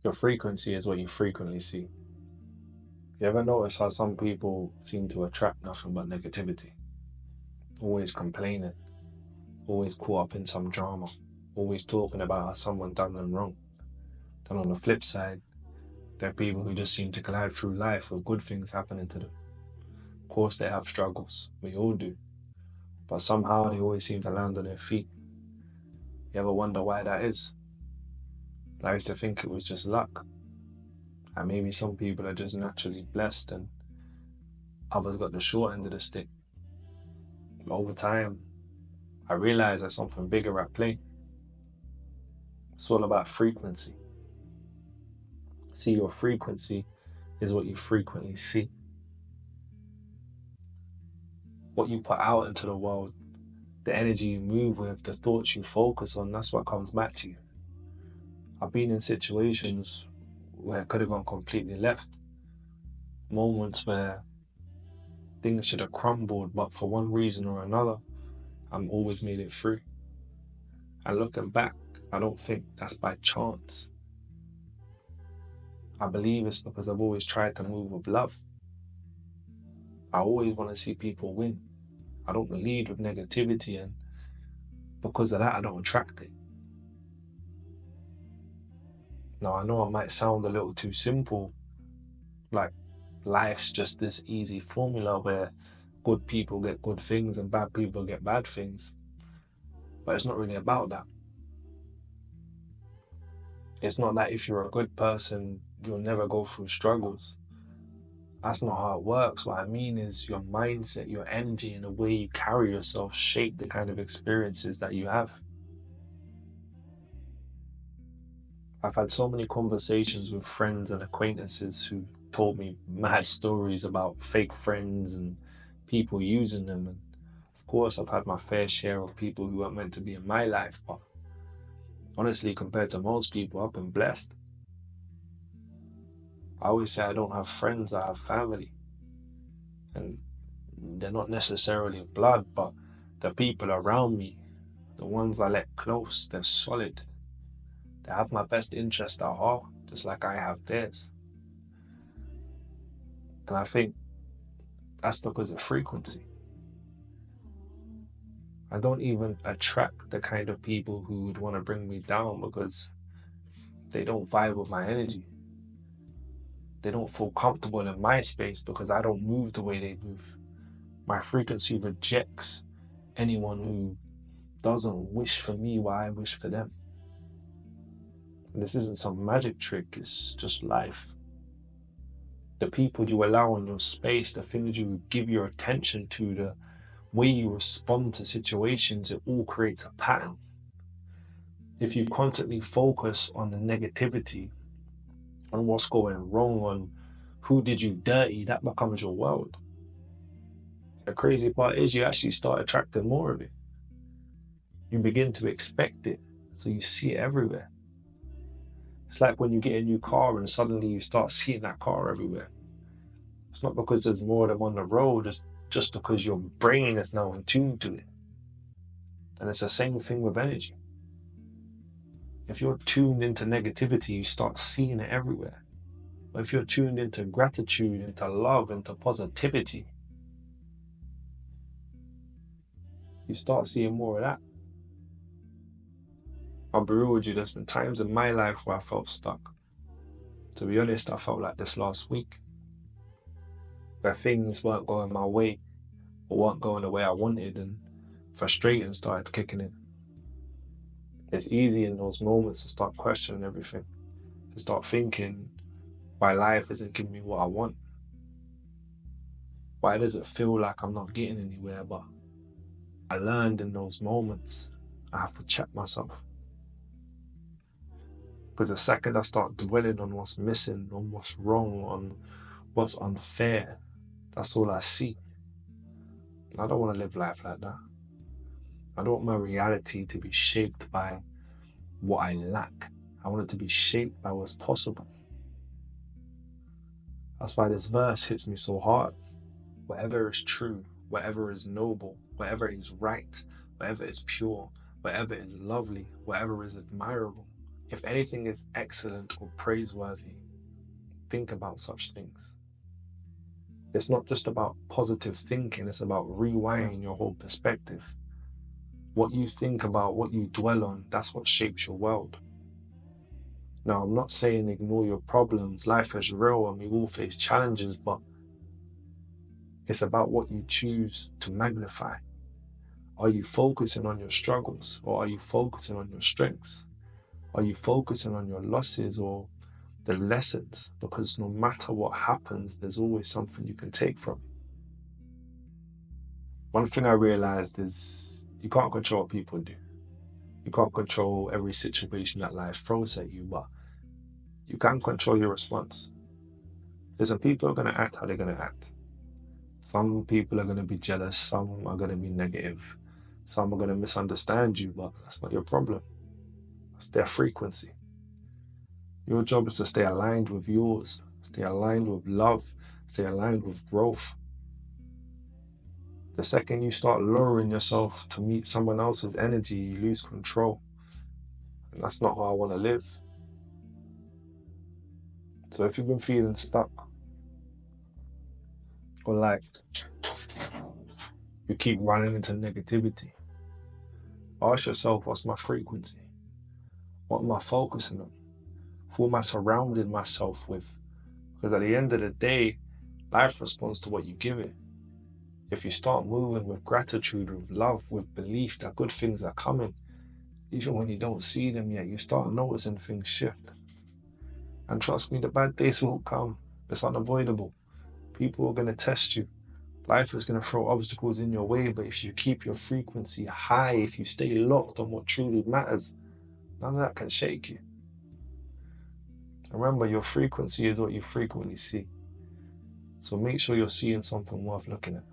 Your frequency is what you frequently see. You ever notice how some people seem to attract nothing but negativity? Always complaining, always caught up in some drama, always talking about how someone done them wrong. Then on the flip side, there are people who just seem to glide through life with good things happening to them. Of course, they have struggles, we all do, but somehow they always seem to land on their feet. You ever wonder why that is? I used to think it was just luck, and maybe some people are just naturally blessed and others got the short end of the stick. But over time, I realized there's something bigger at play. It's all about frequency. See, your frequency is what you frequently see. What you put out into the world, the energy you move with, the thoughts you focus on, that's what comes back to you. I've been in situations where it could have gone completely left. Moments where things should have crumbled, but for one reason or another, I'm always made it through. And looking back, I don't think that's by chance. I believe it's because I've always tried to move with love. I always want to see people win. I don't lead with negativity, and because of that, I don't attract it. Now, I know I might sound a little too simple, like life's just this easy formula where good people get good things and bad people get bad things. But it's not really about that. It's not that if you're a good person, you'll never go through struggles. That's not how it works. What I mean is your mindset, your energy, and the way you carry yourself shape the kind of experiences that you have. I've had so many conversations with friends and acquaintances who told me mad stories about fake friends and people using them. And of course, I've had my fair share of people who weren't meant to be in my life. But honestly, compared to most people, I've been blessed. I always say I don't have friends, I have family. And they're not necessarily blood, but the people around me, the ones I let close, they're solid. They have my best interest at heart, just like I have theirs. And I think that's because of frequency. I don't even attract the kind of people who would want to bring me down because they don't vibe with my energy. They don't feel comfortable in my space because I don't move the way they move. My frequency rejects anyone who doesn't wish for me what I wish for them. And this isn't some magic trick, it's just life. The people you allow in your space, the things you give your attention to, the way you respond to situations, it all creates a pattern. If you constantly focus on the negativity, on what's going wrong, on who did you dirty, that becomes your world. The crazy part is you actually start attracting more of it. You begin to expect it, so you see it everywhere. It's like when you get a new car and suddenly you start seeing that car everywhere. It's not because there's more of them on the road, it's just because your brain is now in tune to it. And it's the same thing with energy. If you're tuned into negativity, you start seeing it everywhere. But if you're tuned into gratitude, into love, into positivity, you start seeing more of that. I'll be real with you, there's been times in my life where I felt stuck. To be honest, I felt like this last week, where things weren't going my way or weren't going the way I wanted, and frustration started kicking in. It's easy in those moments to start questioning everything, to start thinking why life isn't giving me what I want. Why does it feel like I'm not getting anywhere? But I learned in those moments, I have to check myself. Because the second I start dwelling on what's missing, on what's wrong, on what's unfair, that's all I see. I don't want to live life like that. I don't want my reality to be shaped by what I lack. I want it to be shaped by what's possible. That's why this verse hits me so hard. Whatever is true, whatever is noble, whatever is right, whatever is pure, whatever is lovely, whatever is admirable, If anything is excellent or praiseworthy, think about such things. It's not just about positive thinking, it's about rewiring your whole perspective. What you think about, what you dwell on, that's what shapes your world. Now, I'm not saying ignore your problems. Life is real and we all face challenges, but it's about what you choose to magnify. Are you focusing on your struggles or are you focusing on your strengths? Are you focusing on your losses or the lessons? Because no matter what happens, there's always something you can take from it. One thing I realized is you can't control what people do. You can't control every situation that life throws at you, but you can control your response. There's some people are going to act how they're going to act. Some people are going to be jealous, some are going to be negative, some are going to misunderstand you, but that's not your problem. It's their frequency. Your job is to stay aligned with yours, stay aligned with love, stay aligned with growth. The second you start lowering yourself to meet someone else's energy, you lose control. And that's not how I want to live. So if you've been feeling stuck, or like you keep running into negativity, ask yourself, what's my frequency? What am I focusing on? Who am I surrounding myself with? Because at the end of the day, life responds to what you give it. If you start moving with gratitude, with love, with belief that good things are coming, even when you don't see them yet, you start noticing things shift. And trust me, the bad days will come. It's unavoidable. People are going to test you. Life is going to throw obstacles in your way, but if you keep your frequency high, if you stay locked on what truly matters, none of that can shake you. Remember, your frequency is what you frequently see. So make sure you're seeing something worth looking at.